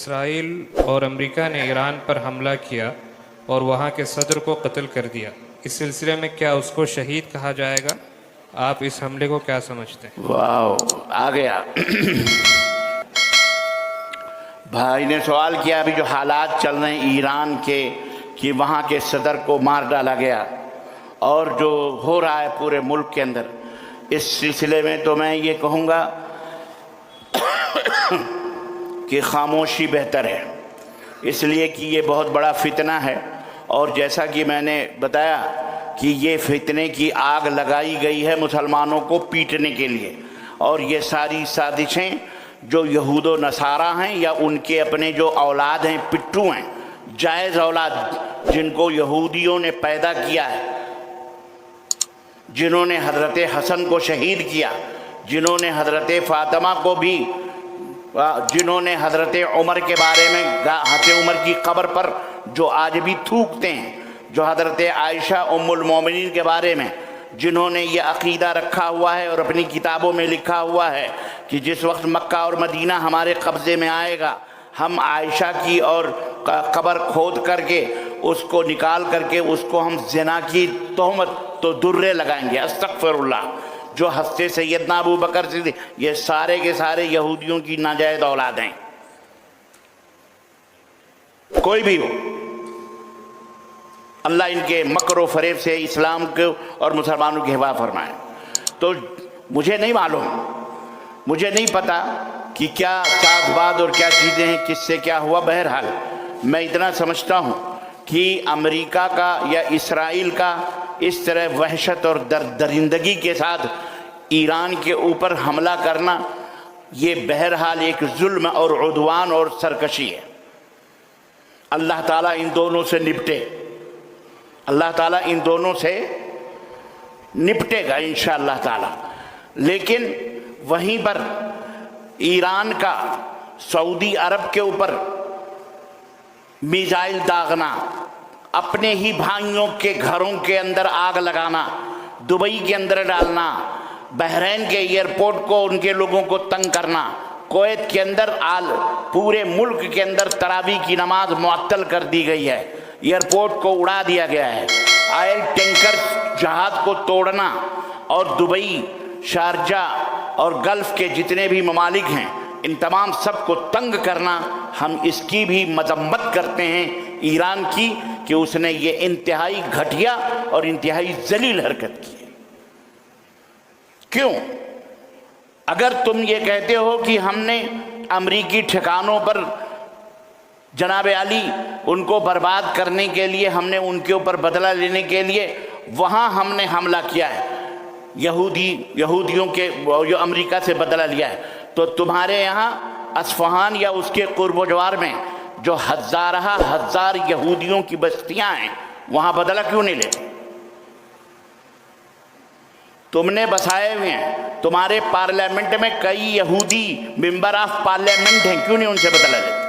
اسرائیل اور امریکہ نے ایران پر حملہ کیا اور وہاں کے صدر کو قتل کر دیا، اس سلسلے میں کیا اس کو شہید کہا جائے گا؟ آپ اس حملے کو کیا سمجھتے ہیں؟ واو، آ گیا بھائی نے سوال کیا ابھی جو حالات چل رہے ہیں ایران کے کہ وہاں کے صدر کو مار ڈالا گیا اور جو ہو رہا ہے پورے ملک کے اندر، اس سلسلے میں تو میں یہ کہوں گا کہ خاموشی بہتر ہے، اس لیے کہ یہ بہت بڑا فتنہ ہے، اور جیسا کہ میں نے بتایا کہ یہ فتنے کی آگ لگائی گئی ہے مسلمانوں کو پیٹنے کے لیے، اور یہ ساری سازشیں جو یہود و نصارہ ہیں یا ان کے اپنے جو اولاد ہیں، پٹھو ہیں، جائز اولاد جن کو یہودیوں نے پیدا کیا ہے، جنہوں نے حضرت حسن کو شہید کیا، جنہوں نے حضرت فاطمہ کو بھی، جنہوں نے حضرت عمر کے بارے میں، حضرت عمر کی قبر پر جو آج بھی تھوکتے ہیں، جو حضرت عائشہ ام المومنین کے بارے میں جنہوں نے یہ عقیدہ رکھا ہوا ہے اور اپنی کتابوں میں لکھا ہوا ہے کہ جس وقت مکہ اور مدینہ ہمارے قبضے میں آئے گا، ہم عائشہ کی اور قبر کھود کر کے اس کو نکال کر کے اس کو ہم زنا کی تہمت تو درے لگائیں گے، استغفر اللہ۔ جو حضرت سیدنا ابو بکر صدیق، یہ سارے کے سارے یہودیوں کی ناجائز اولاد ہیں، کوئی بھی ہو۔ اللہ ان کے مکر و فریب سے اسلام کو اور مسلمانوں کی حفاظت فرمائے۔ تو مجھے نہیں معلوم، مجھے نہیں پتا کہ کیا ساز باد اور کیا چیزیں ہیں، کس سے کیا ہوا۔ بہرحال میں اتنا سمجھتا ہوں کہ امریکہ کا یا اسرائیل کا اس طرح وحشت اور درندگی کے ساتھ ایران کے اوپر حملہ کرنا، یہ بہرحال ایک ظلم اور عدوان اور سرکشی ہے۔ اللہ تعالیٰ ان دونوں سے نپٹے، اللہ تعالیٰ ان دونوں سے نپٹے گا انشاءاللہ تعالیٰ۔ لیکن وہیں پر ایران کا سعودی عرب کے اوپر میزائل داغنا، اپنے ہی بھائیوں کے گھروں کے اندر آگ لگانا، دبئی کے اندر ڈالنا، بحرین کے ایئرپورٹ کو ان کے لوگوں کو تنگ کرنا، کویت کے اندر پورے ملک کے اندر تراویح کی نماز معطل کر دی گئی ہے، ایئرپورٹ کو اڑا دیا گیا ہے، آئل ٹینکر جہاز کو توڑنا، اور دبئی، شارجہ اور گلف کے جتنے بھی ممالک ہیں ان تمام سب کو تنگ کرنا، ہم اس کی بھی مذمت کرتے ہیں ایران کی کہ اس نے یہ انتہائی گھٹیا اور انتہائی ذلیل حرکت کی۔ کیوں؟ اگر تم یہ کہتے ہو کہ ہم نے امریکی ٹھکانوں پر جناب علی ان کو برباد کرنے کے لیے، ہم نے ان کے اوپر بدلہ لینے کے لیے وہاں ہم نے حملہ کیا ہے، یہودیوں کے جو امریکہ سے بدلہ لیا ہے، تو تمہارے یہاں اصفہان یا اس کے قرب و جوار میں جو ہزار یہودیوں کی بستیاں ہیں وہاں بدلہ کیوں نہیں لیتے؟ تم نے بسائے ہوئے ہیں، تمہارے پارلیمنٹ میں کئی یہودی ممبر آف پارلیمنٹ ہیں، کیوں نہیں ان سے بدلہ لیتے؟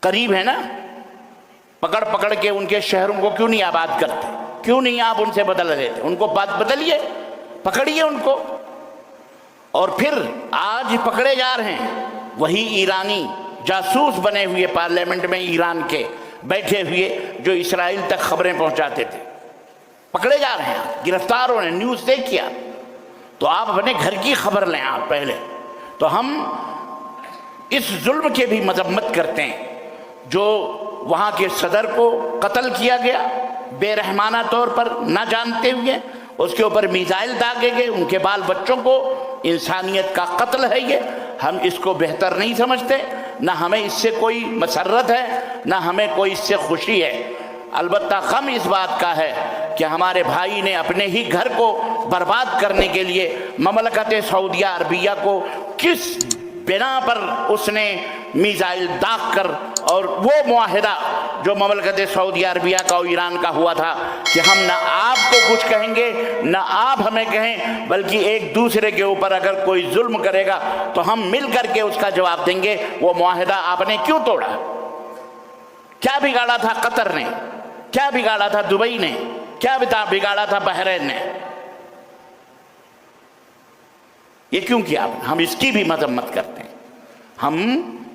قریب ہے نا، پکڑ کے ان کے شہروں کو کیوں نہیں آباد کرتے؟ کیوں نہیں آپ ان سے بدلہ لیتے؟ ان کو بدلیے، پکڑیے ان کو۔ اور پھر آج پکڑے جا رہے ہیں وہی ایرانی جاسوس بنے ہوئے پارلیمنٹ میں ایران کے بیٹھے ہوئے جو اسرائیل تک خبریں پہنچاتے تھے، پکڑے جا رہے ہیں، گرفتار ہو رہے ہیں۔ نیوز دیکھیے تو آپ اپنے گھر کی خبر لیں آپ پہلے۔ تو ہم اس ظلم کے بھی مذمت کرتے ہیں جو وہاں کے صدر کو قتل کیا گیا بے رحمانہ طور پر، نہ جانتے ہوئے اس کے اوپر میزائل داغے گئے، ان کے بال بچوں کو، انسانیت کا قتل ہے یہ۔ ہم اس کو بہتر نہیں سمجھتے، نہ ہمیں اس سے کوئی مسرت ہے، نہ ہمیں کوئی اس سے خوشی ہے۔ البتہ غم اس بات کا ہے کہ ہمارے بھائی نے اپنے ہی گھر کو برباد کرنے کے لیے مملکت سعودیہ عربیہ کو کس بنا پر اس نے میزائل داغ کر، اور وہ معاہدہ جو مملکت سعودیہ عربیہ کا اور ایران کا ہوا تھا کہ ہم نہ آپ کو کچھ کہیں گے نہ آپ ہمیں کہیں، بلکہ ایک دوسرے کے اوپر اگر کوئی ظلم کرے گا تو ہم مل کر کے اس کا جواب دیں گے، وہ معاہدہ آپ نے کیوں توڑا؟ کیا بگاڑا تھا قطر نے؟ کیا بگاڑا تھا دبئی نے؟ کیا بگاڑا تھا بحرین نے؟ یہ کیوں کیا؟ ہم اس کی بھی مذمت کرتے ہیں۔ ہم